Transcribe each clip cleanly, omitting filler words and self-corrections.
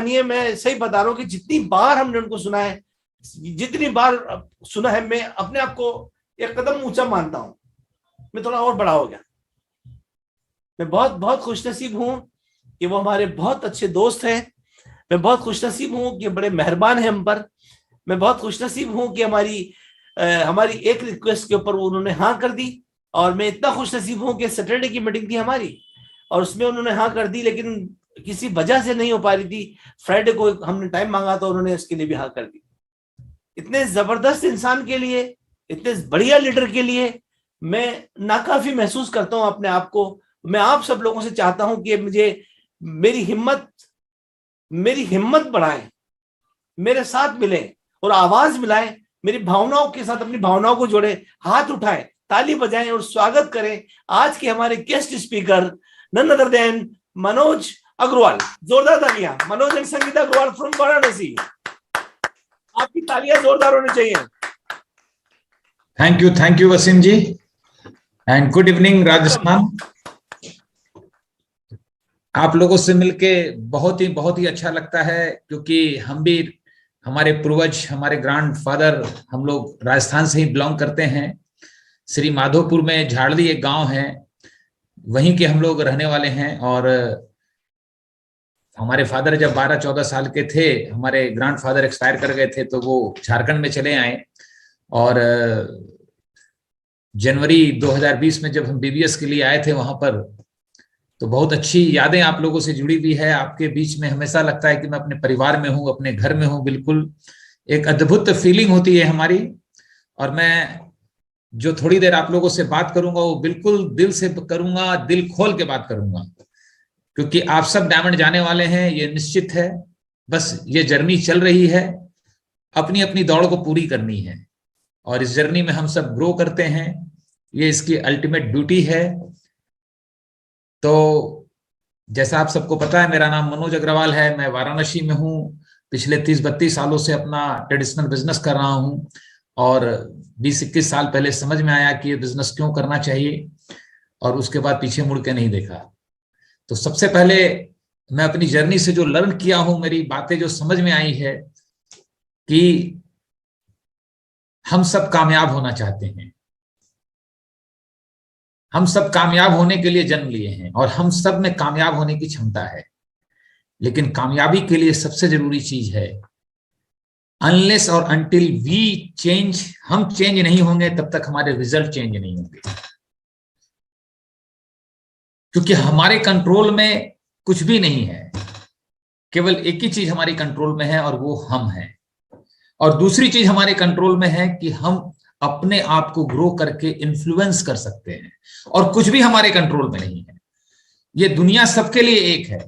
मैं सही बता रहा हूँ कि जितनी बार हमने उनको सुना है, जितनी बार सुना है, मैं अपने आप को एक कदम ऊंचा मानता हूं। मैं थोड़ा और बड़ा हो गया। मैं बहुत बहुत खुशनसीब हूं कि वो हमारे बहुत अच्छे दोस्त हैं। मैं बहुत खुशनसीब हूं कि बड़े मेहरबान हैं हम पर। मैं बहुत खुशनसीब हूं कि हमारी एक रिक्वेस्ट के ऊपर उन्होंने हाँ कर दी। और मैं इतना खुशनसीब हूं कि सैटरडे की मीटिंग थी हमारी और उसमें उन्होंने हाँ कर दी, लेकिन किसी वजह से नहीं हो पा रही थी। फ्राइडे को हमने टाइम मांगा तो उन्होंने उसके लिए भी हाँ कर दी। इतने जबरदस्त इंसान के लिए, इतने बढ़िया लीडर के लिए मैं नाकाफी महसूस करता हूं अपने आप को। मैं आप सब लोगों से चाहता हूं कि मेरी हिम्मत बढ़ाएं, मेरे साथ मिलें और आवाज मिलाएं, मेरी भावनाओं के साथ अपनी भावनाओं को जोड़ें, हाथ उठाएं, ताली बजाएं और स्वागत करें आज के हमारे guest speaker none other than Manoj Agrawal. जोरदार तालियां मनोज एंड संगीता अग्रवाल फ्रॉम वाराणसी। आपकी तालियां जोरदार होनी चाहिए। Thank you Wasim ji and good evening Rajasthan. आप लोगों से मिलके बहुत ही अच्छा लगता है, क्योंकि हम भी, हमारे पूर्वज, हमारे ग्रैंडफादर, हम लोग राजस्थान से ही बिलोंग करते हैं। श्री माधोपुर में झाड़ली एक गांव है, वहीं के हम लोग रहने वाले हैं। और हमारे फादर जब 12-14 साल के थे, हमारे ग्रैंडफादर एक्सपायर कर गए थे, तो वो झारखंड में चले आए। और जनवरी 2020 में जब हम बीबीएस के लिए आए थे वहां पर, तो बहुत अच्छी यादें आप लोगों से जुड़ी हुई है। आपके बीच में हमेशा लगता है कि मैं अपने परिवार में हूं, अपने घर में हूं। बिल्कुल एक अद्भुत फीलिंग होती है हमारी। और मैं जो थोड़ी देर आप लोगों से बात करूंगा वो बिल्कुल दिल से करूंगा, दिल खोल के बात करूंगा, क्योंकि आप सब डायमंड जाने वाले हैं, ये निश्चित है। बस ये जर्नी चल रही है, अपनी अपनी दौड़ को पूरी करनी है और इस जर्नी में हम सब ग्रो करते हैं। ये इसकी अल्टीमेट ब्यूटी है। तो जैसा आप सबको पता है, मेरा नाम मनोज अग्रवाल है। मैं वाराणसी में हूँ। पिछले 30-32 सालों से अपना ट्रेडिशनल बिजनेस कर रहा हूँ और 20-21 साल पहले समझ में आया कि ये बिजनेस क्यों करना चाहिए, और उसके बाद पीछे मुड़ के नहीं देखा। तो सबसे पहले मैं अपनी जर्नी से जो लर्न किया हूं, मेरी बातें जो समझ में आई है कि हम सब कामयाब होना चाहते हैं। हम सब कामयाब होने के लिए जन्म लिए हैं और हम सब में कामयाब होने की क्षमता है। लेकिन कामयाबी के लिए सबसे जरूरी चीज है, अनलेस और अनटिल वी चेंज, हम चेंज नहीं होंगे तब तक हमारे रिजल्ट चेंज नहीं होंगे। क्योंकि हमारे कंट्रोल में कुछ भी नहीं है, केवल एक ही चीज हमारी कंट्रोल में है और वो हम हैं। और दूसरी चीज हमारे कंट्रोल में है कि हम अपने आप को ग्रो करके इन्फ्लुएंस कर सकते हैं, और कुछ भी हमारे कंट्रोल में नहीं है। ये दुनिया सबके लिए एक है,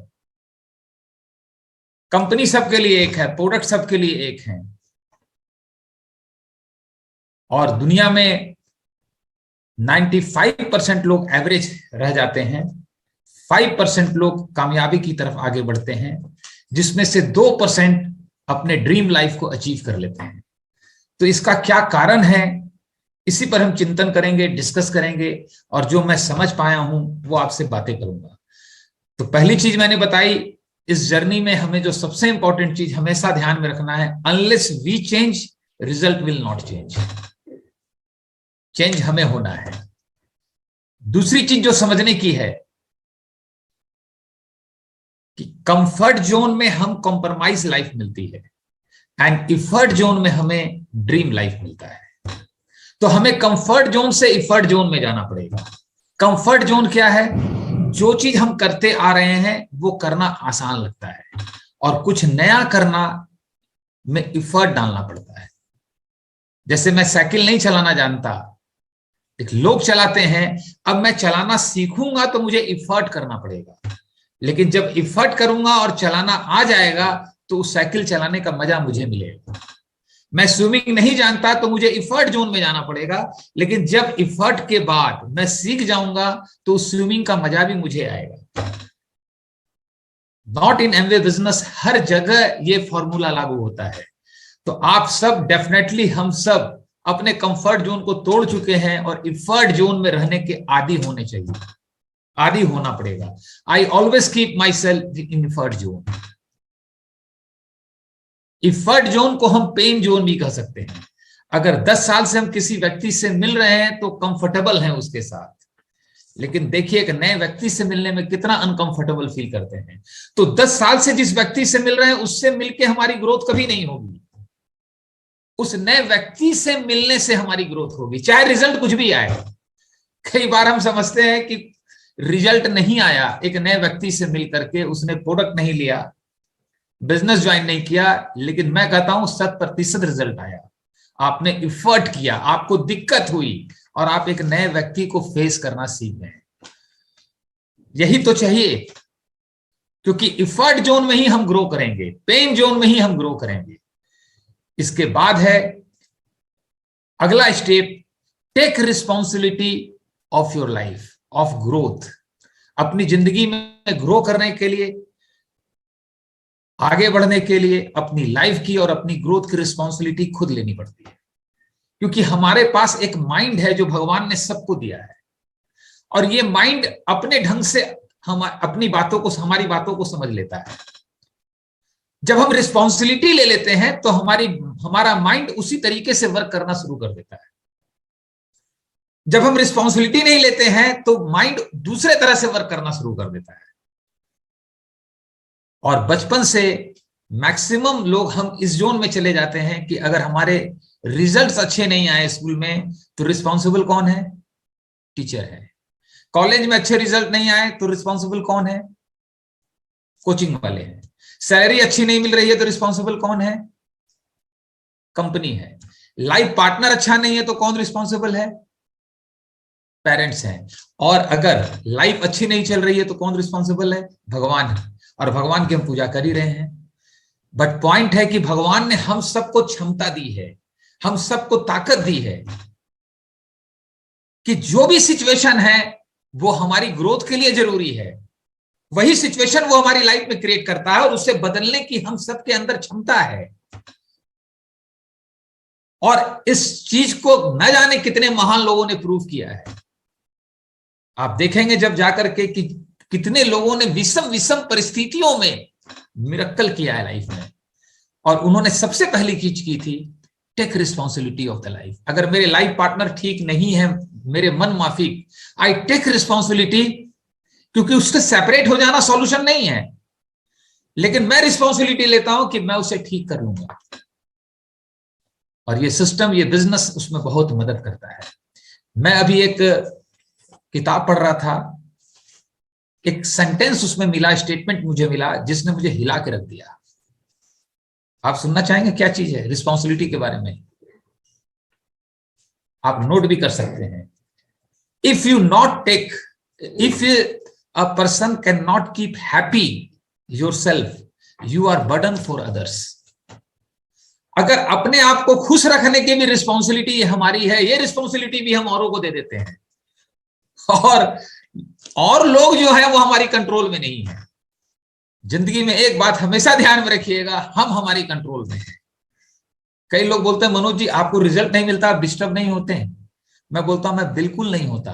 कंपनी सबके लिए एक है, प्रोडक्ट सबके लिए एक है। और दुनिया में 95% लोग एवरेज रह जाते हैं, 5% लोग कामयाबी की तरफ आगे बढ़ते हैं, जिसमें से 2% अपने ड्रीम लाइफ को अचीव कर लेते हैं। तो इसका क्या कारण है, इसी पर हम चिंतन करेंगे, डिस्कस करेंगे, और जो मैं समझ पाया हूं वो आपसे बातें करूंगा। तो पहली चीज मैंने बताई, इस जर्नी में हमें जो सबसे इंपॉर्टेंट चीज हमेशा ध्यान में रखना है, unless we change result will not change. Change हमें होना है। दूसरी चीज जो समझने की है कि कंफर्ट जोन में हम कॉम्प्रोमाइज लाइफ मिलती है एंड इफर्ट जोन में हमें ड्रीम लाइफ मिलता है। तो हमें कंफर्ट जोन से इफर्ट जोन में जाना पड़ेगा। कंफर्ट जोन क्या है? जो चीज हम करते आ रहे हैं वो करना आसान लगता है, और कुछ नया करना में इफर्ट डालना पड़ता है। जैसे मैं साइकिल नहीं चलाना जानता, लोग चलाते हैं, अब मैं चलाना सीखूंगा तो मुझे इफर्ट करना पड़ेगा। लेकिन जब इफर्ट करूंगा और चलाना आ जाएगा तो उस साइकिल चलाने का मजा मुझे मिलेगा। मैं स्विमिंग नहीं जानता तो मुझे इफर्ट जोन में जाना पड़ेगा, लेकिन जब इफर्ट के बाद मैं सीख जाऊंगा तो उस स्विमिंग का मजा भी मुझे आएगा। नॉट इन एमवे बिजनेस, हर जगह ये फॉर्मूला लागू होता है। तो आप सब डेफिनेटली, हम सब अपने कंफर्ट जोन को तोड़ चुके हैं और इफर्ट जोन में रहने के आदी होने चाहिए, आदी होना पड़ेगा। I always keep my self in effort zone. Effort zone को हम पेन जोन भी कह सकते हैं। अगर 10 साल से हम किसी व्यक्ति से मिल रहे हैं तो कंफर्टेबल हैं उसके साथ, लेकिन देखिए एक नए व्यक्ति से मिलने में कितना अनकंफर्टेबल फील करते हैं। तो 10 साल से जिस व्यक्ति से मिल रहे हैं उससे मिलके हमारी ग्रोथ कभी नहीं होगी, उस नए व्यक्ति से मिलने से हमारी ग्रोथ होगी, चाहे रिजल्ट कुछ भी आए। कई बार हम समझते हैं कि रिजल्ट नहीं आया एक नए व्यक्ति से मिल करके, उसने प्रोडक्ट नहीं लिया, बिजनेस ज्वाइन नहीं किया, लेकिन मैं कहता हूं 100% रिजल्ट आया। आपने इफर्ट किया, आपको दिक्कत हुई और आप एक नए व्यक्ति को फेस करना सीख गए। यही तो चाहिए, क्योंकि इफर्ट जोन में ही हम ग्रो करेंगे, पेन जोन में ही हम ग्रो करेंगे। इसके बाद है अगला step, take responsibility of your life, of growth. अपनी जिंदगी में ग्रो करने के लिए, आगे बढ़ने के लिए अपनी लाइफ की और अपनी ग्रोथ की रिस्पॉन्सिबिलिटी खुद लेनी पड़ती है, क्योंकि हमारे पास एक माइंड है जो भगवान ने सबको दिया है, और ये माइंड अपने ढंग से हमारी बातों को समझ लेता है। जब हम रिस्पॉन्सिबिलिटी ले लेते हैं तो हमारा माइंड उसी तरीके से वर्क करना शुरू कर देता है। जब हम रिस्पॉन्सिबिलिटी नहीं लेते हैं तो माइंड दूसरे तरह से वर्क करना शुरू कर देता है। और बचपन से मैक्सिमम लोग हम इस जोन में चले जाते हैं कि अगर हमारे रिजल्ट्स अच्छे नहीं आए स्कूल में तो रिस्पॉन्सिबल कौन है? टीचर है। कॉलेज में अच्छे रिजल्ट नहीं आए तो रिस्पॉन्सिबल कौन है? कोचिंग वाले हैं। सैलरी अच्छी नहीं मिल रही है तो रिस्पॉन्सिबल कौन है? कंपनी है। लाइफ पार्टनर अच्छा नहीं है तो कौन रिस्पॉन्सिबल है? पेरेंट्स हैं। और अगर लाइफ अच्छी नहीं चल रही है तो कौन रिस्पॉन्सिबल है? भगवान है। और भगवान की हम पूजा कर ही रहे हैं। बट पॉइंट है कि भगवान ने हम सबको क्षमता दी है, हम सबको ताकत दी है कि जो भी सिचुएशन है वो हमारी ग्रोथ के लिए जरूरी है, वही सिचुएशन वो हमारी लाइफ में क्रिएट करता है और उससे बदलने की हम सबके अंदर क्षमता है। और इस चीज को न जाने कितने महान लोगों ने प्रूव किया है। आप देखेंगे जब जाकर के कि कितने लोगों ने विषम परिस्थितियों में मिरेकल किया है लाइफ में, और उन्होंने सबसे पहली चीज की थी take responsibility of the life. अगर मेरे लाइफ पार्टनर ठीक नहीं है, मेरे मन माफिक, आई टेक रिस्पॉन्सिबिलिटी, क्योंकि उससे सेपरेट हो जाना सॉल्यूशन नहीं है, लेकिन मैं रिस्पॉन्सिबिलिटी लेता हूं कि मैं उसे ठीक कर लूंगा। और ये सिस्टम, ये बिजनेस उसमें बहुत मदद करता है। मैं अभी एक किताब पढ़ रहा था, एक सेंटेंस उसमें मिला, स्टेटमेंट मुझे मिला जिसने मुझे हिला के रख दिया। आप सुनना चाहेंगे क्या चीज है? रिस्पॉन्सिबिलिटी के बारे में आप नोट भी कर सकते हैं। If you not take, if a person can not keep happy yourself, you are burden for others. अगर अपने आप को खुश रखने की भी रिस्पॉन्सिबिलिटी हमारी है, ये रिस्पॉन्सिबिलिटी भी हम औरों को दे देते हैं, और लोग जो है वो हमारी कंट्रोल में नहीं है। जिंदगी में एक बात हमेशा ध्यान में रखिएगा, हम हमारी कंट्रोल में हैं। कई लोग बोलते हैं मनोज जी आपको रिजल्ट नहीं मिलता, आप डिस्टर्ब नहीं होते हैं? मैं बोलता हूं मैं बिल्कुल नहीं होता।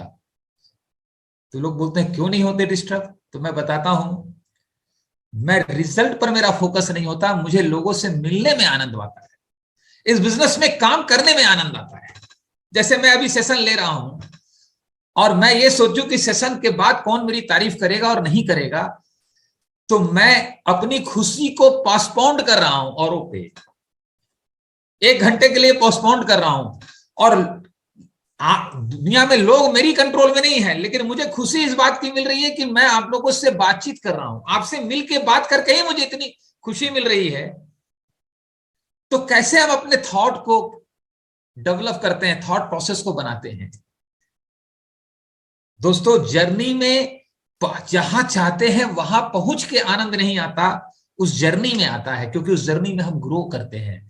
तो लोग बोलते हैं क्यों नहीं होते डिस्टर्ब? तो मैं बताता हूं, मैं रिजल्ट पर मेरा फोकस नहीं होता, मुझे लोगों से मिलने में आनंद आता है, इस बिजनेस में काम करने में आनंद आता है। जैसे मैं अभी सेशन ले रहा हूं और मैं ये सोचूं कि सेशन के बाद कौन मेरी तारीफ करेगा और नहीं करेगा, तो मैं अपनी खुशी को पोस्टपोन्ड कर रहा हूं औरों पे, 1 घंटे के लिए पोस्टपोन्ड कर रहा हूं। और दुनिया में लोग मेरी कंट्रोल में नहीं है, लेकिन मुझे खुशी इस बात की मिल रही है कि मैं आप लोगों से बातचीत कर रहा हूं, आपसे मिलके बात करके ही मुझे इतनी खुशी मिल रही है। तो कैसे हम अपने थॉट को डेवलप करते हैं, थॉट प्रोसेस को बनाते हैं। दोस्तों जर्नी में जहां चाहते हैं वहां पहुंच के आनंद नहीं आता, उस जर्नी में आता है, क्योंकि उस जर्नी में हम ग्रो करते हैं।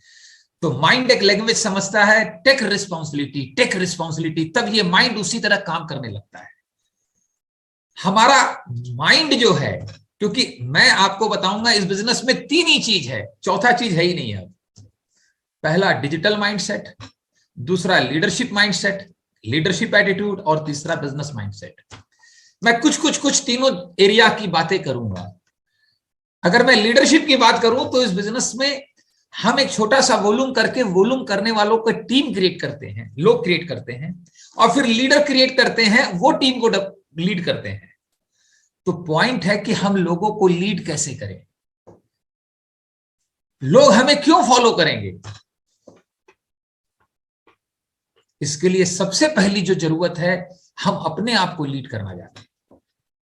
तो माइंड एक लैंग्वेज समझता है, टेक रिस्पॉन्सिबिलिटी, टेक रिस्पॉन्सिबिलिटी, तब ये माइंड उसी तरह काम करने लगता है। हमारा माइंड जो है, क्योंकि मैं आपको बताऊंगा इस बिजनेस में 3 ही चीज है, चौथा चीज है ही नहीं है। पहला डिजिटल माइंडसेट, दूसरा लीडरशिप माइंडसेट, लीडरशिप एटीट्यूड, और तीसरा बिजनेस माइंडसेट। मैं कुछ तीनों एरिया की बातें करूंगा। अगर मैं लीडरशिप की बात करूं तो इस बिजनेस में हम एक छोटा सा वॉल्यूम करके वॉल्यूम करने वालों को टीम क्रिएट करते हैं, लोग क्रिएट करते हैं, और फिर लीडर क्रिएट करते हैं, वो टीम को लीड करते हैं। तो पॉइंट है कि हम लोगों को लीड कैसे करें, लोग हमें क्यों फॉलो करेंगे। इसके लिए सबसे पहली जो जरूरत है, हम अपने आप को लीड करना जानते हैं,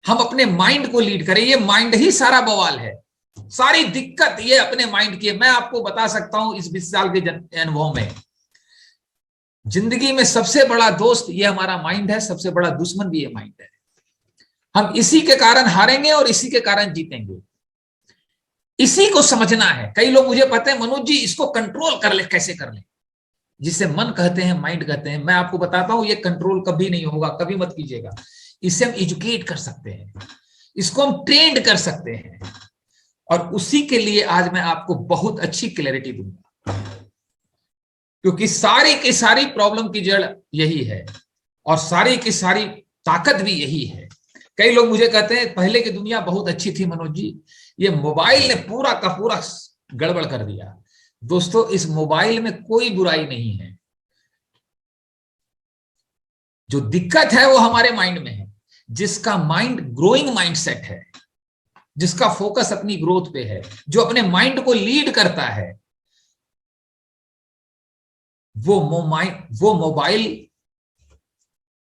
हम अपने माइंड को लीड करें। ये माइंड ही सारा बवाल है, सारी दिक्कत ये अपने माइंड की है। मैं आपको बता सकता हूं इस 20 साल के अनुभव में, जिंदगी में सबसे बड़ा दोस्त ये हमारा माइंड है, सबसे बड़ा दुश्मन भी ये माइंड है। हम इसी के कारण हारेंगे और इसी के कारण जीतेंगे, इसी को समझना है। कई लोग मुझे पता है, मनोज जी इसको कंट्रोल कर ले, कैसे कर ले, जिसे मन कहते हैं, माइंड कहते हैं। मैं आपको बताता हूं ये कंट्रोल कभी नहीं होगा, कभी मत कीजिएगा। इसे हम एजुकेट कर सकते हैं, इसको हम ट्रेंड कर सकते हैं, और उसी के लिए आज मैं आपको बहुत अच्छी क्लैरिटी दूंगा, क्योंकि सारी की सारी प्रॉब्लम की जड़ यही है और सारी की सारी ताकत भी यही है। कई लोग मुझे कहते हैं पहले की दुनिया बहुत अच्छी थी मनोज जी, ये मोबाइल ने पूरा का पूरा गड़बड़ कर दिया। दोस्तों, इस मोबाइल में कोई बुराई नहीं है, जो दिक्कत है वो हमारे माइंड में है। जिसका माइंड ग्रोइंग माइंडसेट है, जिसका फोकस अपनी ग्रोथ पे है, जो अपने माइंड को लीड करता है, वो मोबाइल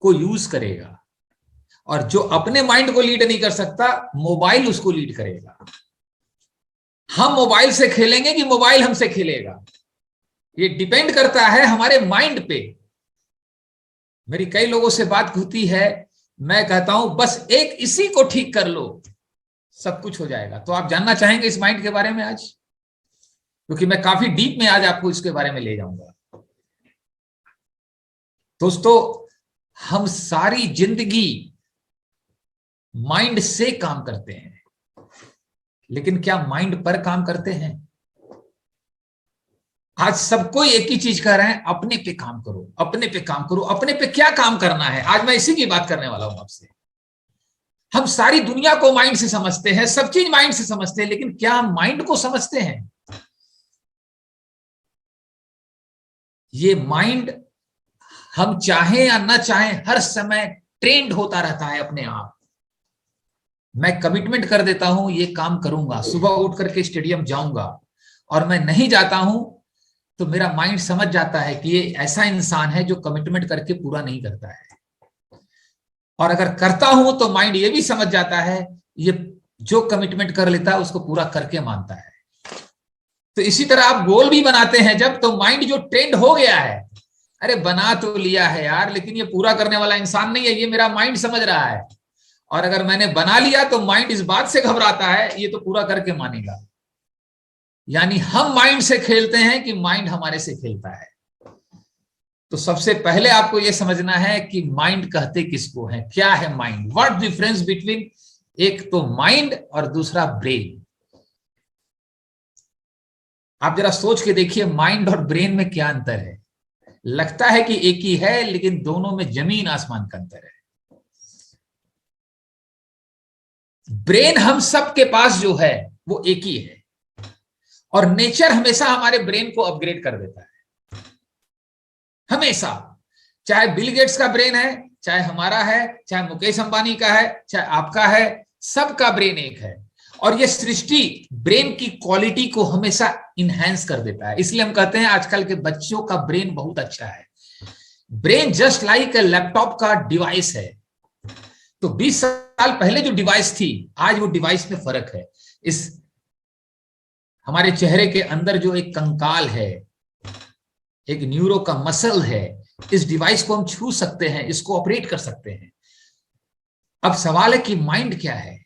को यूज करेगा, और जो अपने माइंड को लीड नहीं कर सकता, मोबाइल उसको लीड करेगा। हम मोबाइल से खेलेंगे कि मोबाइल हमसे खेलेगा, ये डिपेंड करता है हमारे माइंड पे। मेरी कई लोगों से बात होती है, मैं कहता हूं बस एक इसी को ठीक कर लो, सब कुछ हो जाएगा। तो आप जानना चाहेंगे इस माइंड के बारे में आज, क्योंकि मैं काफी डीप में आज आपको इसके बारे में ले जाऊंगा। दोस्तों, हम सारी जिंदगी माइंड से काम करते हैं, लेकिन क्या माइंड पर काम करते हैं? आज सबको एक ही चीज कह रहे हैं, अपने पे काम करो, अपने पे काम करो। अपने पे क्या काम करना है, आज मैं इसी की बात करने वाला हूं आपसे। हम सारी दुनिया को माइंड से समझते हैं, सब चीज माइंड से समझते हैं, लेकिन क्या हम माइंड को समझते हैं? ये माइंड हम चाहें या ना चाहें हर समय ट्रेंड होता रहता है अपने आप। मैं कमिटमेंट कर देता हूं ये काम करूंगा, सुबह उठ करके स्टेडियम जाऊंगा, और मैं नहीं जाता हूं तो मेरा माइंड समझ जाता है कि ये ऐसा इंसान है जो कमिटमेंट करके पूरा नहीं करता है, और अगर करता हूं तो माइंड ये भी समझ जाता है ये जो कमिटमेंट कर लेता है उसको पूरा करके मानता है। तो इसी तरह आप गोल भी बनाते हैं जब, तो माइंड जो ट्रेंड हो गया है, अरे बना तो लिया है यार, लेकिन ये पूरा करने वाला इंसान नहीं है, ये मेरा माइंड समझ रहा है। और अगर मैंने बना लिया तो माइंड इस बात से घबराता है ये तो पूरा करके मानेगा। यानी हम माइंड से खेलते हैं कि माइंड हमारे से खेलता है। तो सबसे पहले आपको यह समझना है कि माइंड कहते किसको है, क्या है माइंड, व्हाट डिफरेंस बिटवीन एक तो माइंड और दूसरा ब्रेन। आप जरा सोच के देखिए माइंड और ब्रेन में क्या अंतर है। लगता है कि एक ही है, लेकिन दोनों में जमीन आसमान का अंतर है। ब्रेन हम सबके पास जो है वो एक ही है, और नेचर हमेशा हमारे ब्रेन को अपग्रेड कर देता है, हमेशा। चाहे बिल गेट्स का ब्रेन है, चाहे हमारा है, चाहे मुकेश अंबानी का है, चाहे आपका है, सबका ब्रेन एक है। और ये सृष्टि ब्रेन की क्वालिटी को हमेशा इनहेंस कर देता है। इसलिए हम कहते हैं आजकल के बच्चों का ब्रेन बहुत अच्छा है। ब्रेन जस्ट लाइक लैपटॉप का डिवाइस है। तो 20 साल पहले जो डिवाइस थी, आज वो डिवाइस में फर्क है। इस हमारे चेहरे के अंदर जो एक कंकाल है, एक न्यूरो का मसल है, इस डिवाइस को हम छू सकते हैं, इसको ऑपरेट कर सकते हैं। अब सवाल है कि माइंड क्या है?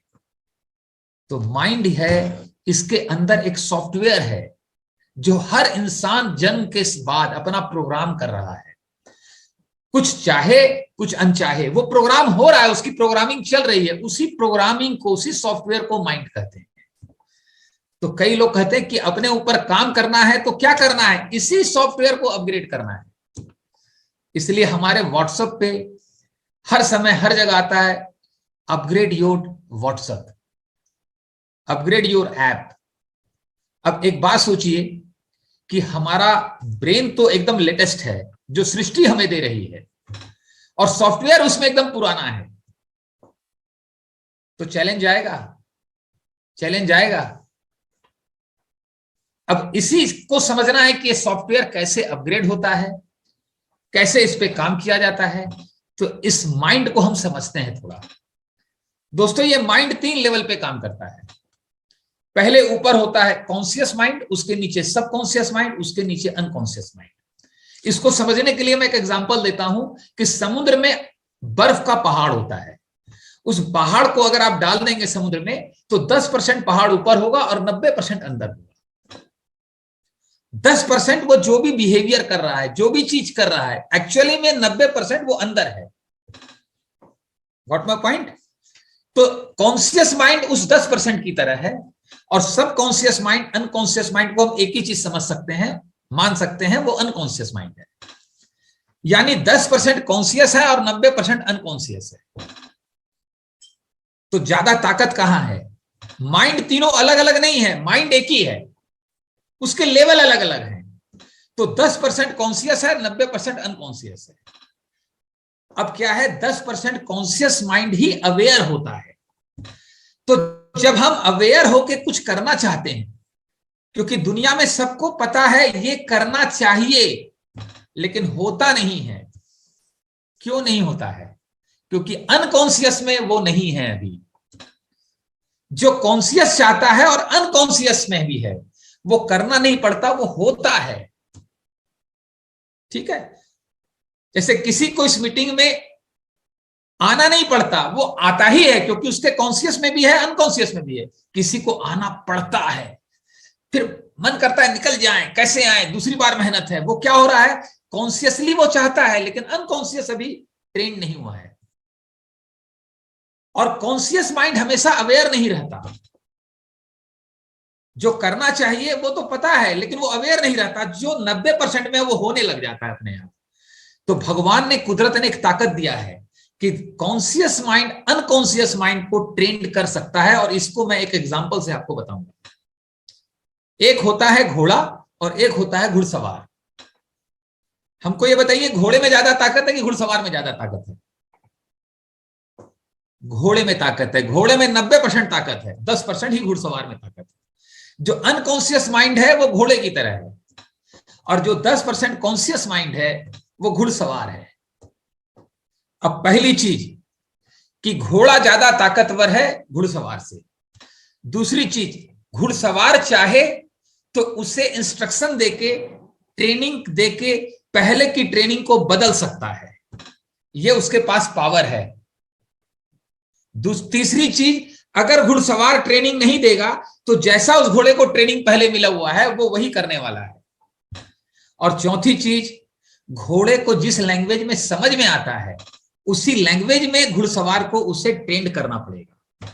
तो माइंड है, इसके अंदर एक सॉफ्टवेयर है जो हर इंसान जन्म के बाद अपना प्रोग्राम कर रहा है। कुछ चाहे कुछ अनचाहे वो प्रोग्राम हो रहा है, उसकी प्रोग्रामिंग चल रही है। उसी प्रोग्रामिंग को, उसी सॉफ्टवेयर को माइंड कहते हैं। तो कई लोग कहते हैं कि अपने ऊपर काम करना है तो क्या करना है? इसी सॉफ्टवेयर को अपग्रेड करना है। इसलिए हमारे व्हाट्सएप पे हर समय हर जगह आता है, upgrade your WhatsApp, upgrade your app. अब एक बात सोचिए, कि हमारा ब्रेन तो एकदम लेटेस्ट है, जो सृष्टि हमें दे रही है, और सॉफ्टवेयर उसमें एकदम पुराना है, तो चैलेंज आएगा, चैलेंज आएगा। अब इसी को समझना है कि ये सॉफ्टवेयर कैसे अपग्रेड होता है, कैसे इस पे काम किया जाता है। तो इस माइंड को हम समझते हैं थोड़ा। दोस्तों, ये माइंड 3 लेवल पे काम करता है। पहले ऊपर होता है कॉन्शियस माइंड, उसके नीचे सबकॉन्शियस माइंड, उसके नीचे अनकॉन्शियस माइंड। इसको समझने के लिए मैं एक एग्जांपल देता हूं कि समुद्र में बर्फ का पहाड़ होता है। उस पहाड़ को अगर आप डाल देंगे समुद्र में तो 10% पहाड़ ऊपर होगा और 90% अंदर होगा। 10% वो जो भी बिहेवियर कर रहा है, जो भी चीज कर रहा है, एक्चुअली में 90% वो अंदर है। Got my point? तो कॉन्शियस माइंड उस 10% की तरह है, और सब कॉन्शियस माइंड, अनकॉन्शियस माइंड को हम एक ही चीज समझ सकते हैं, मान सकते हैं, वो अनकॉन्शियस माइंड है। यानी 10% कॉन्शियस है और 90% अनकॉन्शियस है। तो ज्यादा ताकत कहां है? माइंड तीनों अलग अलग नहीं है, माइंड एक ही है, उसके लेवल अलग अलग हैं। तो 10% कॉन्शियस है, 90% अनकॉन्शियस है। अब क्या है, 10% कॉन्शियस माइंड ही अवेयर होता है। तो जब हम अवेयर होके कुछ करना चाहते हैं, क्योंकि दुनिया में सबको पता है ये करना चाहिए, लेकिन होता नहीं है। क्यों नहीं होता है? क्योंकि अनकॉन्शियस में वो नहीं है अभी। जो कॉन्शियस चाहता है और अनकॉन्शियस में भी है, वो करना नहीं पड़ता, वो होता है। ठीक है? जैसे किसी को इस मीटिंग में आना नहीं पड़ता, वो आता ही है, क्योंकि उसके कॉन्शियस में भी है, अनकॉन्शियस में भी है। किसी को आना पड़ता है, फिर मन करता है निकल जाए, कैसे आए, दूसरी बार मेहनत है। वो क्या हो रहा है, कॉन्शियसली वो चाहता है, लेकिन अनकॉन्शियस अभी ट्रेन नहीं हुआ है। और कॉन्शियस माइंड हमेशा अवेयर नहीं रहता। जो करना चाहिए वो तो पता है, लेकिन वो अवेयर नहीं रहता। जो 90% में वो होने लग जाता है अपने आप। तो भगवान ने, कुदरत ने एक ताकत दिया है कि कॉन्शियस माइंड अनकॉन्शियस माइंड को ट्रेंड कर सकता है। और इसको मैं एक एग्जांपल से आपको बताऊंगा। एक होता है घोड़ा और एक होता है घुड़सवार। हमको ये बताइए, घोड़े में ज्यादा ताकत है कि घुड़सवार में ज्यादा ताकत है? घोड़े में ताकत है। घोड़े में 90% ताकत है, 10% ही घुड़सवार में ताकत है। जो अनकॉन्शियस माइंड है वो घोड़े की तरह है, और जो 10% कॉन्शियस माइंड है वो घुड़सवार है। अब पहली चीज कि घोड़ा ज्यादा ताकतवर है घुड़सवार से। दूसरी चीज, घुड़सवार चाहे तो उसे इंस्ट्रक्शन देके, ट्रेनिंग देके पहले की ट्रेनिंग को बदल सकता है, ये उसके पास पावर है। तीसरी चीज, अगर घुड़सवार ट्रेनिंग नहीं देगा तो जैसा उस घोड़े को ट्रेनिंग पहले मिला हुआ है वो वही करने वाला है। और चौथी चीज, घोड़े को जिस लैंग्वेज में समझ में आता है उसी लैंग्वेज में घुड़सवार को उसे ट्रेंड करना पड़ेगा।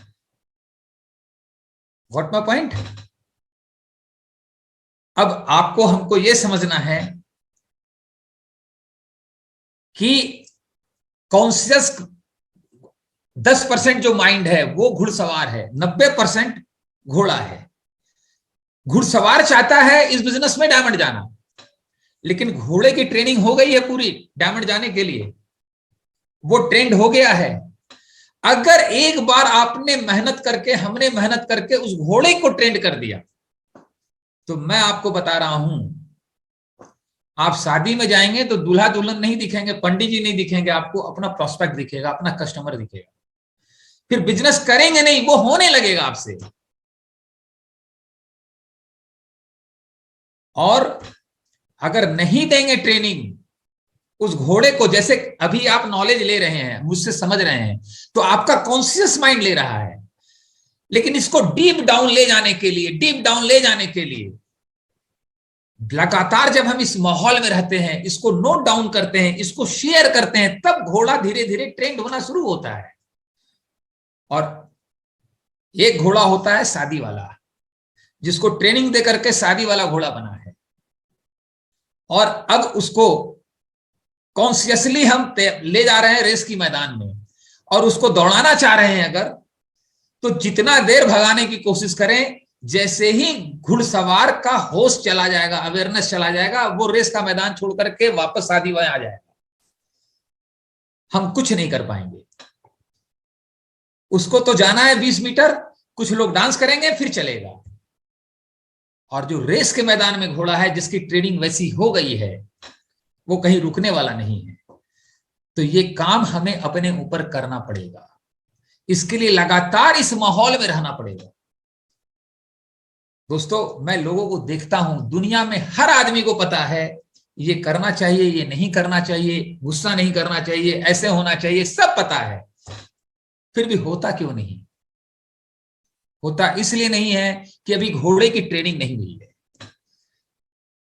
What my point? अब आपको, हमको यह समझना है कि कॉन्शियस 10% जो माइंड है वो घुड़सवार है, 90% घोड़ा है। घुड़सवार चाहता है इस बिजनेस में डायमंड जाना, लेकिन घोड़े की ट्रेनिंग हो गई है पूरी डायमंड जाने के लिए, वो ट्रेंड हो गया है। अगर एक बार आपने मेहनत करके, हमने मेहनत करके उस घोड़े को ट्रेंड कर दिया, तो मैं आपको बता रहा हूं, आप शादी में जाएंगे तो दूल्हा दुल्हन नहीं दिखेंगे, पंडित जी नहीं दिखेंगे, आपको अपना प्रोस्पेक्ट दिखेगा, अपना कस्टमर दिखेगा। फिर बिजनेस करेंगे नहीं, वो होने लगेगा आपसे। और अगर नहीं देंगे ट्रेनिंग उस घोड़े को, जैसे अभी आप नॉलेज ले रहे हैं, मुझसे समझ रहे हैं, तो आपका कॉन्शियस माइंड ले रहा है, लेकिन इसको डीप डाउन ले जाने के लिए, डीप डाउन ले जाने के लिए लगातार जब हम इस माहौल में रहते हैं, इसको नोट डाउन करते हैं, इसको शेयर करते हैं, तब घोड़ा धीरे धीरे ट्रेंड होना शुरू होता है। और एक घोड़ा होता है शादी वाला, जिसको ट्रेनिंग दे करके शादी वाला घोड़ा बना है, और अब उसको कॉन्शियसली हम ले जा रहे हैं रेस की मैदान में, और उसको दौड़ाना चाह रहे हैं अगर, तो जितना देर भगाने की कोशिश करें, जैसे ही घुड़सवार का होश चला जाएगा, अवेयरनेस चला जाएगा, वो रेस का मैदान छोड़ करके वापस आदि वहां आ जाएगा, हम कुछ नहीं कर पाएंगे। उसको तो जाना है 20 मीटर, कुछ लोग डांस करेंगे फिर चलेगा। और जो रेस के मैदान में घोड़ा है, जिसकी ट्रेनिंग वैसी हो गई है, वो कहीं रुकने वाला नहीं है। तो ये काम हमें अपने ऊपर करना पड़ेगा, इसके लिए लगातार इस माहौल में रहना पड़ेगा। दोस्तों, मैं लोगों को देखता हूं, दुनिया में हर आदमी को पता है ये करना चाहिए, ये नहीं करना चाहिए, गुस्सा नहीं करना चाहिए, ऐसे होना चाहिए, सब पता है, फिर भी होता क्यों नहीं? होता इसलिए नहीं है कि अभी घोड़े की ट्रेनिंग नहीं हुई है।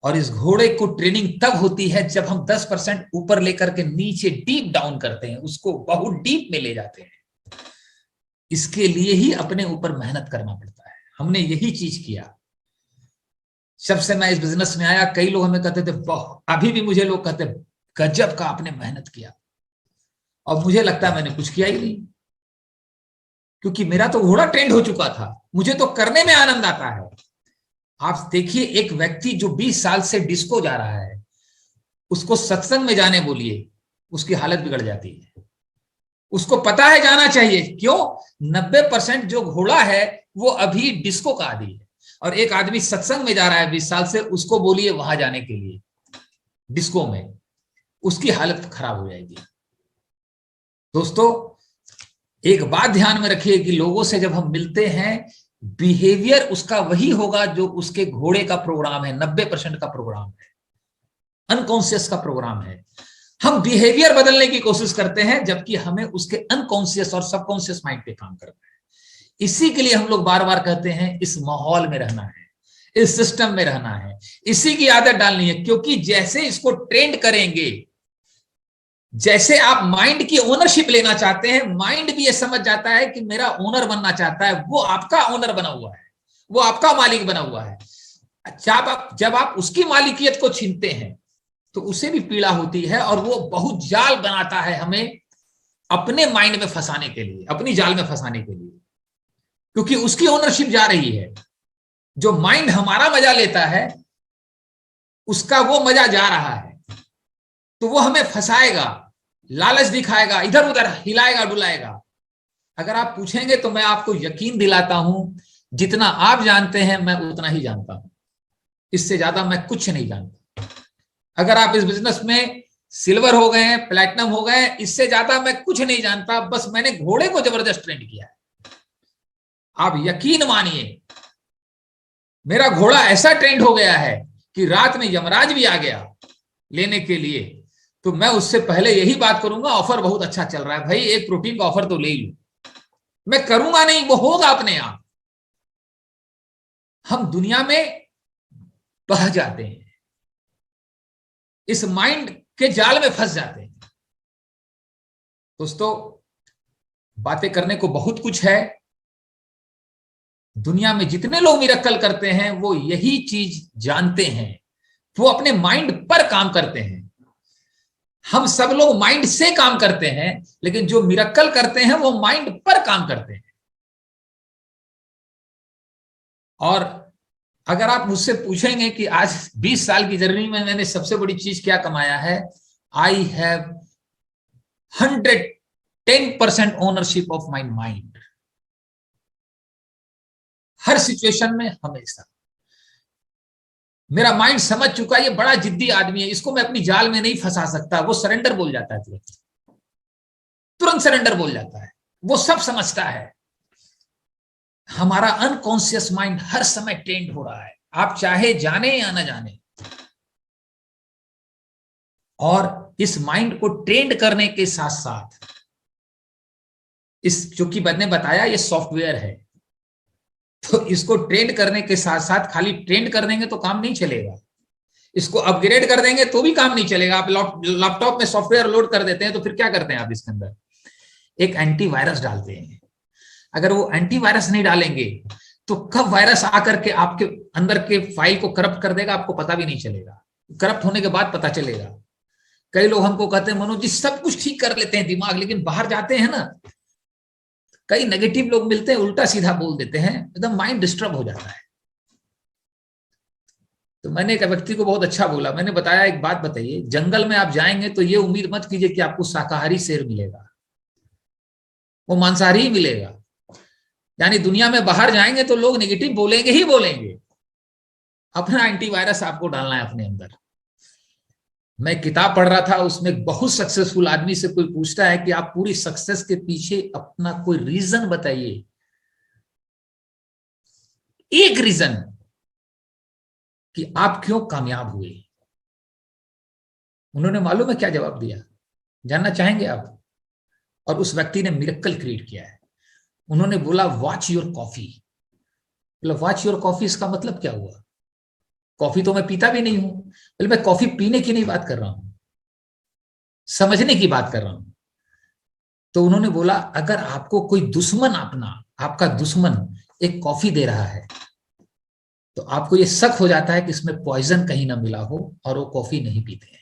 और इस घोड़े को ट्रेनिंग तब होती है जब हम 10% ऊपर लेकर के नीचे डीप डाउन करते हैं, उसको बहुत डीप में ले जाते हैं। इसके लिए ही अपने ऊपर मेहनत करना पड़ता है। हमने यही चीज किया। जब से मैं इस बिजनेस में आया, कई लोग हमें कहते थे, अभी भी मुझे लोग कहते, गजब का आपने मेहनत किया। और मुझे लगता है मैंने कुछ किया ही नहीं, क्योंकि मेरा तो घोड़ा ट्रेंड हो चुका था, मुझे तो करने में आनंद आता है। आप देखिए, एक व्यक्ति जो 20 साल से डिस्को जा रहा है, उसको सत्संग में जाने बोलिए, उसकी हालत बिगड़ जाती है। उसको पता है जाना चाहिए, क्यों? 90% जो घोड़ा है वो अभी डिस्को का आदी है। और एक आदमी सत्संग में जा रहा है 20 साल से, उसको बोलिए वहां जाने के लिए डिस्को में, उसकी हालत खराब हो जाएगी। दोस्तों, एक बात ध्यान में रखिए कि लोगों से जब हम मिलते हैं, बिहेवियर उसका वही होगा जो उसके घोड़े का प्रोग्राम है। 90% का प्रोग्राम है, अनकॉन्शियस का प्रोग्राम है। हम बिहेवियर बदलने की कोशिश करते हैं, जबकि हमें उसके अनकॉन्शियस और सबकॉन्शियस माइंड पे काम करना है। इसी के लिए हम लोग बार बार कहते हैं, इस माहौल में रहना है, इस सिस्टम में रहना है, इसी की आदत डालनी है। क्योंकि जैसे इसको ट्रेंड करेंगे, जैसे आप माइंड की ओनरशिप लेना चाहते हैं, माइंड भी ये समझ जाता है कि मेरा ओनर बनना चाहता है, वो आपका ओनर बना हुआ है, वो आपका मालिक बना हुआ है। जब आप उसकी मालिकियत को छीनते हैं तो उसे भी पीड़ा होती है, और वो बहुत जाल बनाता है हमें अपने माइंड में फंसाने के लिए, अपनी जाल में फंसाने के लिए, क्योंकि उसकी ओनरशिप जा रही है। जो माइंड हमारा मजा लेता है, उसका वो मजा जा रहा है, तो वो हमें फंसाएगा, लालच दिखाएगा, इधर उधर हिलाएगा डुलाएगा। अगर आप पूछेंगे तो मैं आपको यकीन दिलाता हूं, जितना आप जानते हैं मैं उतना ही जानता हूं, इससे ज्यादा मैं कुछ नहीं जानता। अगर आप इस बिजनेस में सिल्वर हो गए हैं, प्लैटिनम हो गए हैं, इससे ज्यादा मैं कुछ नहीं जानता। बस मैंने घोड़े को जबरदस्त ट्रेंड किया है। आप यकीन मानिए, मेरा घोड़ा ऐसा ट्रेंड हो गया है कि रात में यमराज भी आ गया लेने के लिए, तो मैं उससे पहले यही बात करूंगा, ऑफर बहुत अच्छा चल रहा है भाई, एक प्रोटीन का ऑफर तो ले लो। मैं करूंगा नहीं, वो होगा अपने आप। हम दुनिया में बह जाते हैं, इस माइंड के जाल में फंस जाते हैं। दोस्तों, बातें करने को बहुत कुछ है। दुनिया में जितने लोग मिरेकल करते हैं, वो यही चीज जानते हैं, वो अपने माइंड पर काम करते हैं। हम सब लोग माइंड से काम करते हैं, लेकिन जो मिरेकल करते हैं वो माइंड पर काम करते हैं। और अगर आप मुझसे पूछेंगे कि आज 20 साल की जर्नी में मैंने सबसे बड़ी चीज क्या कमाया है, I have 110% ownership of my mind. Her situation में हमेशा मेरा माइंड समझ चुका है, ये बड़ा जिद्दी आदमी है, इसको मैं अपनी जाल में नहीं फंसा सकता। वो सरेंडर बोल जाता है, तुरंत सरेंडर बोल जाता है, वो सब समझता है। हमारा अनकॉन्शियस माइंड हर समय ट्रेंड हो रहा है, आप चाहे जाने या ना जाने। और इस माइंड को ट्रेंड करने के साथ साथ, इस जो कि मैंने बताया ये सॉफ्टवेयर है, तो इसको ट्रेंड करने के साथ साथ खाली ट्रेंड कर देंगे तो काम नहीं चलेगा, इसको अपग्रेड कर देंगे तो भी काम नहीं चलेगा। आप लैपटॉप में सॉफ्टवेयर लोड कर देते हैं तो फिर क्या करते हैं आप इसके अंदर? एक एंटीवायरस डालते हैं। अगर वो एंटीवायरस नहीं डालेंगे तो कब वायरस आकर के आपके अंदर के फाइल को करप्ट कर देगा आपको पता भी नहीं चलेगा। करप्ट होने के बाद पता चलेगा। कई लोग हमको कहते हैं, मनोज जी सब कुछ ठीक कर लेते हैं दिमाग, लेकिन बाहर जाते हैं ना, कई नेगेटिव लोग मिलते हैं, उल्टा सीधा बोल देते हैं, एकदम माइंड डिस्टर्ब हो जाता है। तो मैंने एक व्यक्ति को बहुत अच्छा बोला, मैंने बताया एक बात बताइए, जंगल में आप जाएंगे तो ये उम्मीद मत कीजिए कि आपको शाकाहारी शेर मिलेगा, वो मांसाहारी ही मिलेगा। यानी दुनिया में बाहर जाएंगे तो लोग नेगेटिव बोलेंगे ही बोलेंगे, अपना एंटीवायरस आपको डालना है अपने अंदर। मैं किताब पढ़ रहा था, उसमें बहुत सक्सेसफुल आदमी से कोई पूछता है कि आप पूरी सक्सेस के पीछे अपना कोई रीजन बताइए, एक रीजन कि आप क्यों कामयाब हुए। उन्होंने मालूम है क्या जवाब दिया, जानना चाहेंगे आप? और उस व्यक्ति ने मिरेकल क्रिएट किया है। उन्होंने बोला वॉच योर कॉफी। बोला वॉच योर कॉफी, इसका मतलब क्या हुआ? कॉफी तो मैं पीता भी नहीं हूं। बोले मैं कॉफी पीने की नहीं बात कर रहा हूं, समझने की बात कर रहा हूं। तो उन्होंने बोला अगर आपको कोई दुश्मन, अपना आपका दुश्मन एक कॉफी दे रहा है तो आपको ये शक हो जाता है कि इसमें पॉइजन कहीं ना मिला हो और वो कॉफी नहीं पीते हैं।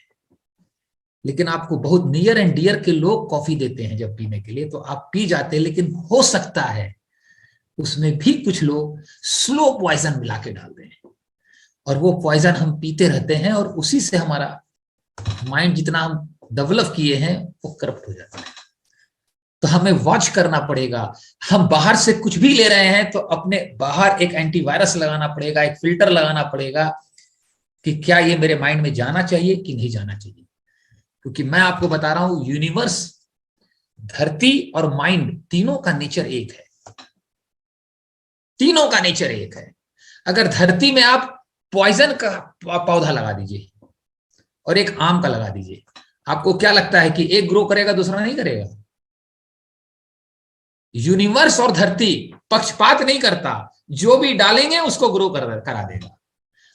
लेकिन आपको बहुत नियर एंड डियर के लोग कॉफी देते हैं जब पीने के लिए, तो आप पी जाते हैं। लेकिन हो सकता है उसमें भी कुछ लोग स्लो पॉइजन मिला के डाल दें और वो पॉइजन हम पीते रहते हैं और उसी से हमारा माइंड जितना हम डेवलप किए हैं वो करप्ट हो जाता है। तो हमें वॉच करना पड़ेगा। हम बाहर से कुछ भी ले रहे हैं तो अपने बाहर एक एंटीवायरस लगाना पड़ेगा, एक फिल्टर लगाना पड़ेगा कि क्या ये मेरे माइंड में जाना चाहिए कि नहीं जाना चाहिए। क्योंकि मैं आपको बता रहा हूं यूनिवर्स, धरती और माइंड तीनों का नेचर एक है, तीनों का नेचर एक है। अगर धरती में आप पॉइजन का पौधा लगा दीजिए और एक आम का लगा दीजिए, आपको क्या लगता है कि एक ग्रो करेगा दूसरा नहीं करेगा? यूनिवर्स और धरती पक्षपात नहीं करता, जो भी डालेंगे उसको ग्रो करा देगा।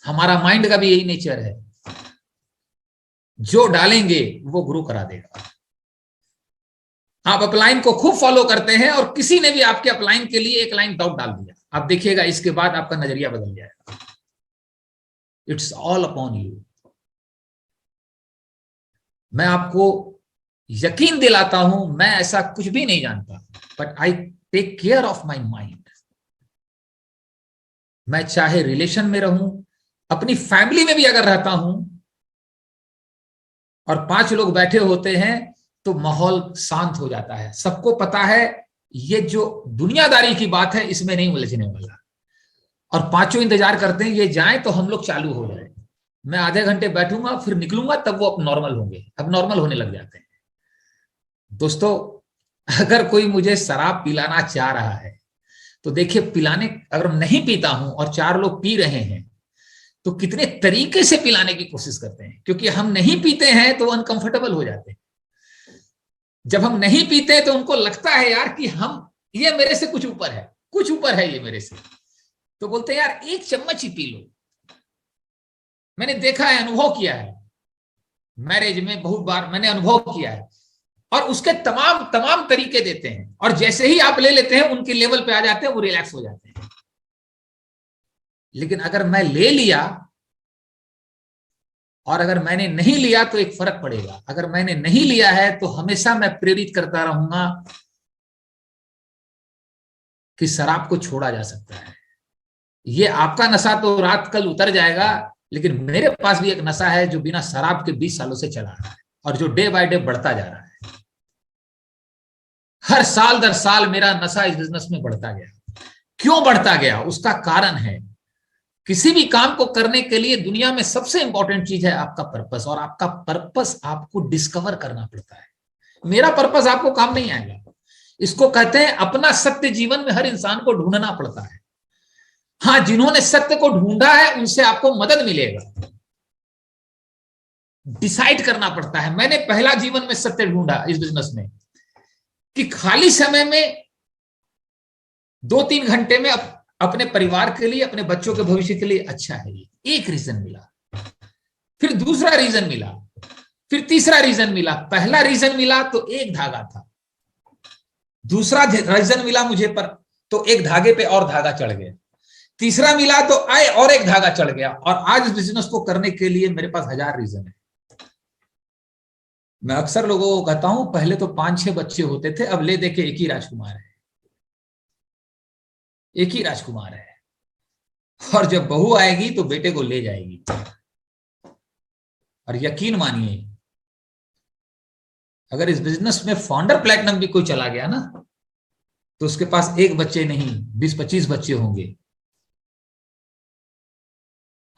हमारा माइंड का भी यही नेचर है, जो डालेंगे वो ग्रो करा देगा। आप अपलाइन को खूब फॉलो करते हैं और किसी ने भी आपके अपलाइन के लिए एक लाइन डाउट डाल दिया, आप देखिएगा इसके बाद आपका नजरिया बदल जाएगा। It's all upon you. मैं आपको यकीन दिलाता हूं, मैं ऐसा कुछ भी नहीं जानता, but I take care of my mind. मैं चाहे रिलेशन में रहूं, अपनी फैमिली में भी अगर रहता हूं और 5 लोग बैठे होते हैं तो माहौल शांत हो जाता है। सबको पता है ये जो दुनियादारी की बात है इसमें नहीं उलझने वाला, और 5 इंतजार करते हैं ये जाए तो हम लोग चालू हो जाए। मैं आधे घंटे बैठूंगा फिर निकलूंगा, तब वो अब नॉर्मल होंगे, अब नॉर्मल होने लग जाते हैं। दोस्तों अगर कोई मुझे शराब पिलाना चाह रहा है तो देखिए, पिलाने अगर नहीं पीता हूं और 4 लोग पी रहे हैं तो कितने तरीके से पिलाने की कोशिश करते हैं। क्योंकि हम नहीं पीते हैं तो अनकंफर्टेबल हो जाते हैं। जब हम नहीं पीते तो उनको लगता है यार कि हम, ये मेरे से कुछ ऊपर है, कुछ ऊपर है ये मेरे से, तो बोलते हैं यार 1 चम्मच ही पी लो। मैंने देखा है, अनुभव किया है, मैरिज में बहुत बार मैंने अनुभव किया है। और उसके तमाम तमाम तरीके देते हैं, और जैसे ही आप ले लेते हैं उनके लेवल पे आ जाते हैं, वो रिलैक्स हो जाते हैं। लेकिन अगर मैं ले लिया और अगर मैंने नहीं लिया तो एक फर्क पड़ेगा। अगर मैंने नहीं लिया है तो हमेशा मैं प्रेरित करता रहूंगा कि शराब को छोड़ा जा सकता है। ये आपका नशा तो रात कल उतर जाएगा, लेकिन मेरे पास भी एक नशा है जो बिना शराब के 20 सालों से चला रहा है और जो डे बाय डे बढ़ता जा रहा है। हर साल दर साल मेरा नशा इस बिजनेस में बढ़ता गया। क्यों बढ़ता गया? उसका कारण है, किसी भी काम को करने के लिए दुनिया में सबसे इंपॉर्टेंट चीज है आपका पर्पस, और आपका पर्पस आपको डिस्कवर करना पड़ता है। मेरा पर्पस आपको काम नहीं आएगा। इसको कहते हैं अपना सत्य। जीवन में हर इंसान को ढूंढना पड़ता है। हाँ, जिन्होंने सत्य को ढूंढा है उनसे आपको मदद मिलेगा। डिसाइड करना पड़ता है। मैंने पहला जीवन में सत्य ढूंढा इस बिजनेस में कि खाली समय में 2-3 घंटे में अपने परिवार के लिए, अपने बच्चों के भविष्य के लिए अच्छा है। ये एक रीजन मिला, फिर दूसरा रीजन मिला, फिर तीसरा रीजन मिला। पहला रीजन मिला तो एक धागा था, दूसरा रीजन मिला मुझे पर तो एक धागे पे और धागा चढ़ गया, तीसरा मिला तो आए और एक धागा चढ़ गया, और आज इस बिजनेस को करने के लिए मेरे पास 1000 रीजन है। मैं अक्सर लोगों को कहता हूं पहले तो 5-6 बच्चे होते थे, अब ले देके एक ही राजकुमार है, एक ही राजकुमार है। और जब बहू आएगी तो बेटे को ले जाएगी। और यकीन मानिए, अगर इस बिजनेस में फाउंडर प्लेटिनम भी कोई चला गया ना, तो उसके पास एक बच्चे नहीं 20-25 बच्चे होंगे।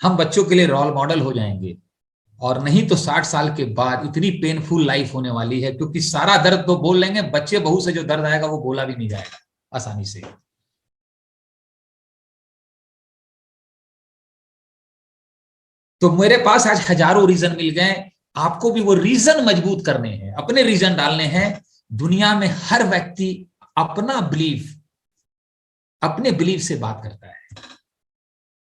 हम बच्चों के लिए रोल मॉडल हो जाएंगे। और नहीं तो 60 साल के बाद इतनी पेनफुल लाइफ होने वाली है, क्योंकि सारा दर्द तो बोल लेंगे, बच्चे बहू से जो दर्द आएगा वो बोला भी नहीं जाएगा आसानी से। तो मेरे पास आज हजारों रीजन मिल गए, आपको भी वो रीजन मजबूत करने हैं, अपने रीजन डालने हैं। दुनिया में हर व्यक्ति अपना अपने बिलीफ से बात करता है।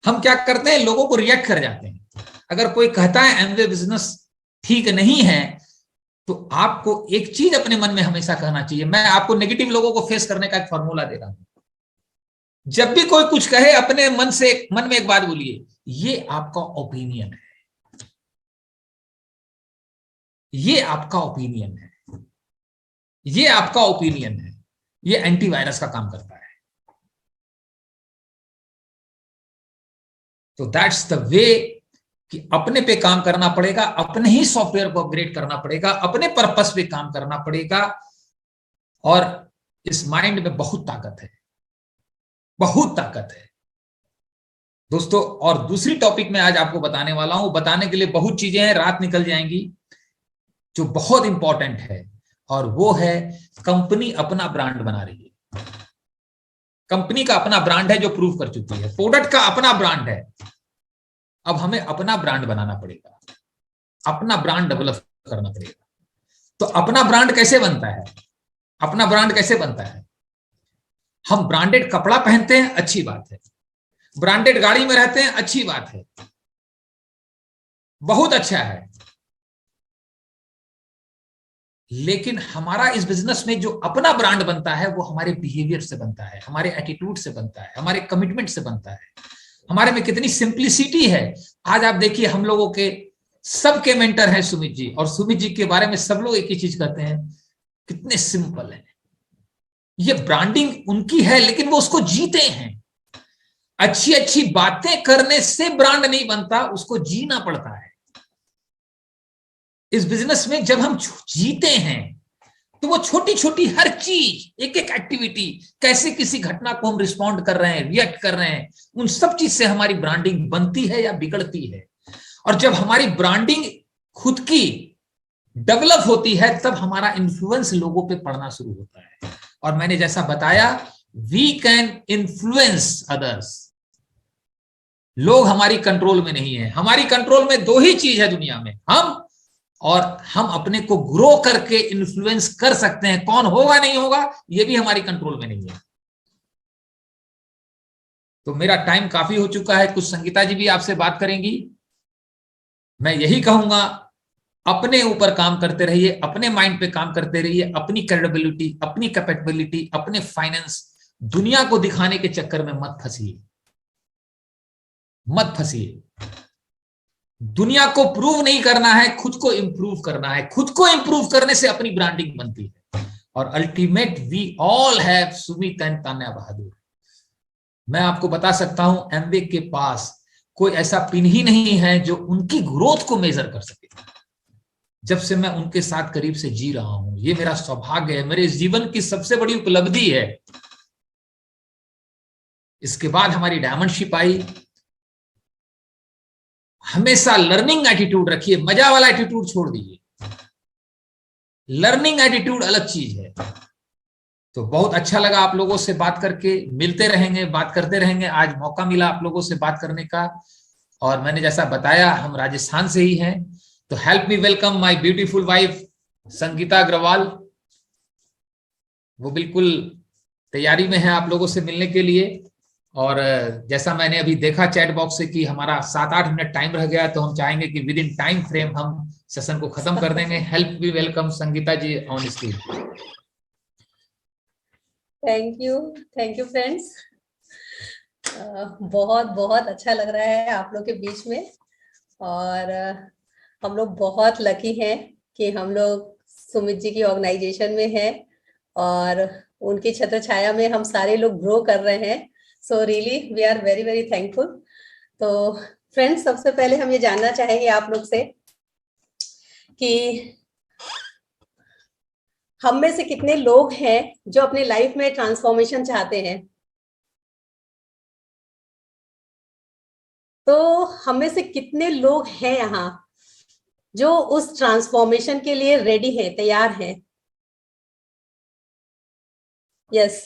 हम क्या करते हैं, लोगों को रिएक्ट कर जाते हैं। अगर कोई कहता है एमवे बिजनेस ठीक नहीं है, तो आपको एक चीज अपने मन में हमेशा कहना चाहिए। मैं आपको नेगेटिव लोगों को फेस करने का एक फॉर्मूला दे रहा हूं। जब भी कोई कुछ कहे, अपने मन में एक बात बोलिए, ये आपका ओपिनियन है, ये आपका ओपिनियन है, ये आपका ओपिनियन है। ये एंटीवायरस का काम करता है। तो दैट्स द वे कि अपने पे काम करना पड़ेगा, अपने ही सॉफ्टवेयर को अपग्रेड करना पड़ेगा, अपने पर्पस पे काम करना पड़ेगा। और इस माइंड में बहुत ताकत है, बहुत ताकत है दोस्तों। और दूसरी टॉपिक में आज आपको बताने वाला हूं, बताने के लिए बहुत चीजें हैं, रात निकल जाएंगी, जो बहुत इंपॉर्टेंट है। और वो है, कंपनी अपना ब्रांड बना रही है। कंपनी का अपना ब्रांड है जो प्रूव कर चुकी है। प्रोडक्ट का अपना ब्रांड है। अब हमें अपना ब्रांड बनाना पड़ेगा, अपना ब्रांड डेवलप करना पड़ेगा। तो अपना ब्रांड कैसे बनता है? अपना ब्रांड कैसे बनता है? हम ब्रांडेड कपड़ा पहनते हैं, अच्छी बात है। ब्रांडेड गाड़ी में रहते हैं, अच्छी बात है, बहुत अच्छा है। लेकिन हमारा इस बिजनेस में जो अपना ब्रांड बनता है, वो हमारे बिहेवियर से बनता है, हमारे एटीट्यूड से बनता है, हमारे कमिटमेंट से बनता है, हमारे में कितनी सिंप्लिसिटी है। आज आप देखिए, हम लोगों के सबके मेंटर हैं सुमित जी, और सुमित जी के बारे में सब लोग एक ही चीज कहते हैं, कितने सिंपल है। ये ब्रांडिंग उनकी है, लेकिन वो उसको जीते हैं। अच्छी अच्छी बातें करने से ब्रांड नहीं बनता, उसको जीना पड़ता है। इस बिजनेस में जब हम जीते हैं, तो वो छोटी छोटी हर चीज, एक एक एक्टिविटी, कैसे किसी घटना को हम रिस्पॉन्ड कर रहे हैं, रिएक्ट कर रहे हैं, उन सब चीज से हमारी ब्रांडिंग बनती है या बिगड़ती है। और जब हमारी ब्रांडिंग खुद की डेवलप होती है, तब हमारा इन्फ्लुएंस लोगों पे पड़ना शुरू होता है। और मैंने जैसा बताया, वी कैन इन्फ्लुएंस अदर्स। लोग हमारी कंट्रोल में नहीं है। हमारी कंट्रोल में दो ही चीज है दुनिया में, हम, और हम अपने को ग्रो करके इन्फ्लुएंस कर सकते हैं। कौन होगा नहीं होगा, ये भी हमारी कंट्रोल में नहीं है। तो मेरा टाइम काफी हो चुका है, कुछ संगीता जी भी आपसे बात करेंगी। मैं यही कहूंगा, अपने ऊपर काम करते रहिए, अपने माइंड पे काम करते रहिए, अपनी क्रेडिबिलिटी, अपनी कैपेबिलिटी, अपने फाइनेंस, दुनिया को दिखाने के चक्कर में मत फंसिए, मत फंसिए। दुनिया को प्रूव नहीं करना है, खुद को इंप्रूव करना है। खुद को इंप्रूव करने से अपनी ब्रांडिंग बनती है। और ultimate we all have Sumit and Tanya Bahadur. मैं आपको बता सकता हूं, एमवे के पास कोई ऐसा पिन ही नहीं है जो उनकी ग्रोथ को मेजर कर सके। जब से मैं उनके साथ करीब से जी रहा हूं, ये मेरा सौभाग्य है, मेरे जीवन की सबसे बड़ी उपलब्धि है। इसके बाद हमारी डायमंडशिप आई। हमेशा लर्निंग एटीट्यूड रखिए, मजा वाला एटीट्यूड छोड़ दीजिए। लर्निंग एटीट्यूड अलग चीज है। तो बहुत अच्छा लगा आप लोगों से बात करके, मिलते रहेंगे, बात करते रहेंगे। आज मौका मिला आप लोगों से बात करने का। और मैंने जैसा बताया, हम राजस्थान से ही हैं। तो help me welcome my beautiful wife Sangeeta Agrawal. वो बिल्कुल तैयारी में है आप लोगों से मिलने के लिए। और जैसा मैंने अभी देखा चैट बॉक्स से कि हमारा 7-8 मिनट टाइम रह गया, तो हम चाहेंगे कि विद इन टाइम फ्रेम हम सेशन को खत्म कर देंगे। Help me welcome Sangeeta ji on stage. Thank you friends. बहुत बहुत अच्छा लग रहा है आप लोग के बीच में। और हम लोग बहुत लकी हैं कि हम लोग सुमित जी की ऑर्गेनाइजेशन में हैं और उनकी छत्र छाया में हम सारे लोग ग्रो कर रहे हैं। So really we are very very thankful. तो फ्रेंड्स, सबसे पहले हम ये जानना चाहेंगे आप लोग से कि हम में से कितने लोग हैं जो अपनी लाइफ में ट्रांसफॉर्मेशन चाहते हैं। तो हम में से कितने लोग हैं यहाँ जो उस ट्रांसफॉर्मेशन के लिए रेडी हैं, तैयार हैं। यस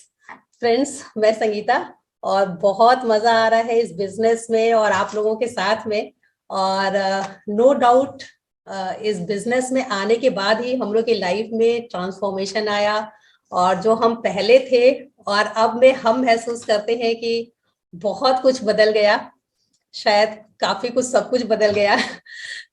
फ्रेंड्स, मैं संगीता, और बहुत मजा आ रहा है इस बिजनेस में और आप लोगों के साथ में। और नो डाउट इस बिजनेस में आने के बाद ही हम लोग की लाइफ में ट्रांसफॉर्मेशन आया, और जो हम पहले थे और अब में हम महसूस करते हैं कि बहुत कुछ बदल गया, शायद काफी कुछ, सब कुछ बदल गया।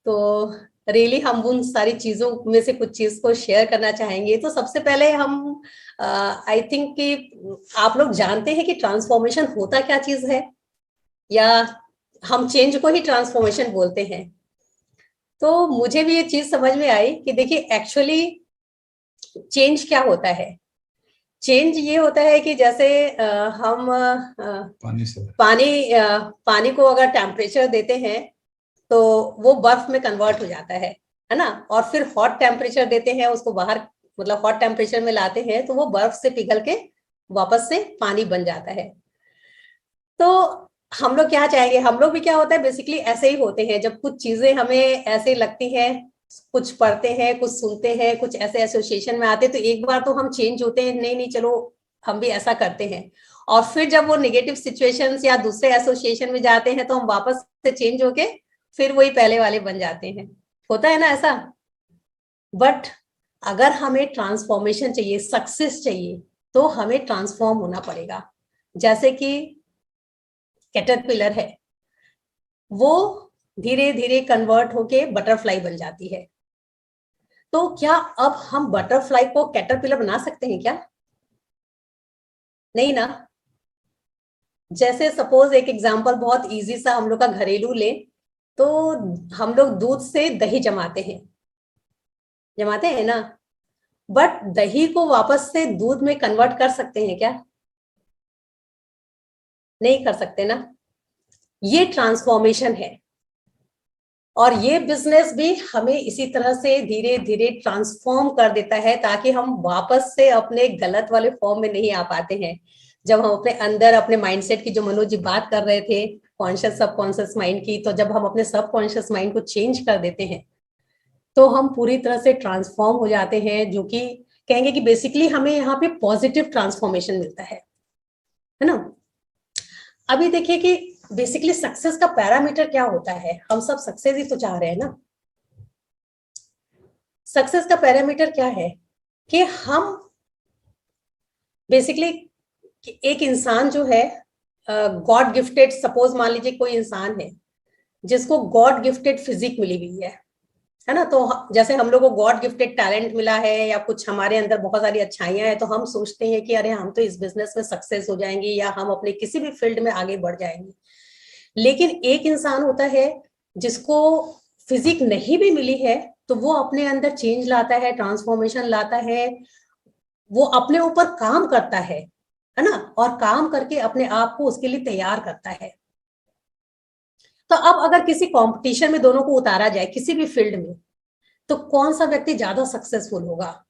तो रियली हम उन सारी चीजों में से कुछ चीज को शेयर करना चाहेंगे। तो सबसे पहले हम आई थिंक कि आप लोग जानते हैं कि ट्रांसफॉर्मेशन होता क्या चीज है, या हम चेंज को ही ट्रांसफॉर्मेशन बोलते हैं। तो मुझे भी ये चीज समझ में आई कि देखिए एक्चुअली चेंज क्या होता है। चेंज ये होता है कि जैसे हम पानी को अगर टेम्परेचर देते हैं तो वो बर्फ में कन्वर्ट हो जाता है ना, और फिर हॉट टेम्परेचर देते हैं उसको, बाहर मतलब हॉट टेम्परेचर में लाते हैं तो वो बर्फ से पिघल के वापस से पानी बन जाता है। तो हम लोग क्या चाहेंगे, हम लोग भी क्या होता है बेसिकली ऐसे ही होते हैं। जब कुछ चीजें हमें ऐसे लगती हैं, कुछ पढ़ते हैं, कुछ सुनते हैं, कुछ ऐसे एसोसिएशन में आते हैं, तो एक बार तो हम चेंज होते हैं, नहीं नहीं चलो हम भी ऐसा करते हैं। और फिर जब वो नेगेटिव सिचुएशंस या दूसरे एसोसिएशन में जाते हैं तो हम वापस से चेंज होके फिर वही पहले वाले बन जाते हैं। होता है ना ऐसा। बट अगर हमें ट्रांसफॉर्मेशन चाहिए, सक्सेस चाहिए, तो हमें ट्रांसफॉर्म होना पड़ेगा। जैसे कि कैटरपिलर है, वो धीरे धीरे कन्वर्ट होके बटरफ्लाई बन जाती है। तो क्या अब हम बटरफ्लाई को कैटरपिलर बना सकते हैं क्या? नहीं ना। जैसे सपोज एक एग्जांपल बहुत इजी सा हम लोग का घरेलू ले, तो हम लोग दूध से दही जमाते हैं ना, बट दही को वापस से दूध में कन्वर्ट कर सकते हैं क्या? नहीं कर सकते ना। ये ट्रांसफॉर्मेशन है, और ये बिजनेस भी हमें इसी तरह से धीरे धीरे ट्रांसफॉर्म कर देता है, ताकि हम वापस से अपने गलत वाले फॉर्म में नहीं आ पाते हैं। जब हम अपने अंदर अपने माइंडसेट की, जो मनोज जी बात कर रहे थे कॉन्शियस सबकॉन्शियस माइंड की, तो जब हम अपने सबकॉन्शियस माइंड को चेंज कर देते हैं तो हम पूरी तरह से ट्रांसफॉर्म हो जाते हैं, जो कि कहेंगे कि बेसिकली हमें यहाँ पे पॉजिटिव ट्रांसफॉर्मेशन मिलता है ना। अभी देखिए कि बेसिकली सक्सेस का पैरामीटर क्या होता है। हम सब सक्सेस ही तो चाह रहे हैं ना। सक्सेस का पैरामीटर क्या है कि हम बेसिकली एक इंसान जो है गॉड गिफ्टेड, सपोज मान लीजिए कोई इंसान है जिसको गॉड गिफ्टेड फिजिक मिली हुई है ना। तो जैसे हम लोग को गॉड गिफ्टेड टैलेंट मिला है, या कुछ हमारे अंदर बहुत सारी अच्छाइयां हैं, तो हम सोचते हैं कि अरे हम तो इस बिजनेस में सक्सेस हो जाएंगे, या हम अपने किसी भी फील्ड में आगे बढ़ जाएंगे। लेकिन एक इंसान होता है जिसको फिजिक नहीं भी मिली है, तो वो अपने अंदर चेंज लाता है, ट्रांसफॉर्मेशन लाता है, वो अपने ऊपर काम करता है ना, और काम करके अपने आप को उसके लिए तैयार करता है। तो अब अगर किसी कंपटीशन में दोनों को उतारा जाए किसी भी फील्ड में, तो कौन सा व्यक्ति ज्यादा सक्सेसफुल होगा?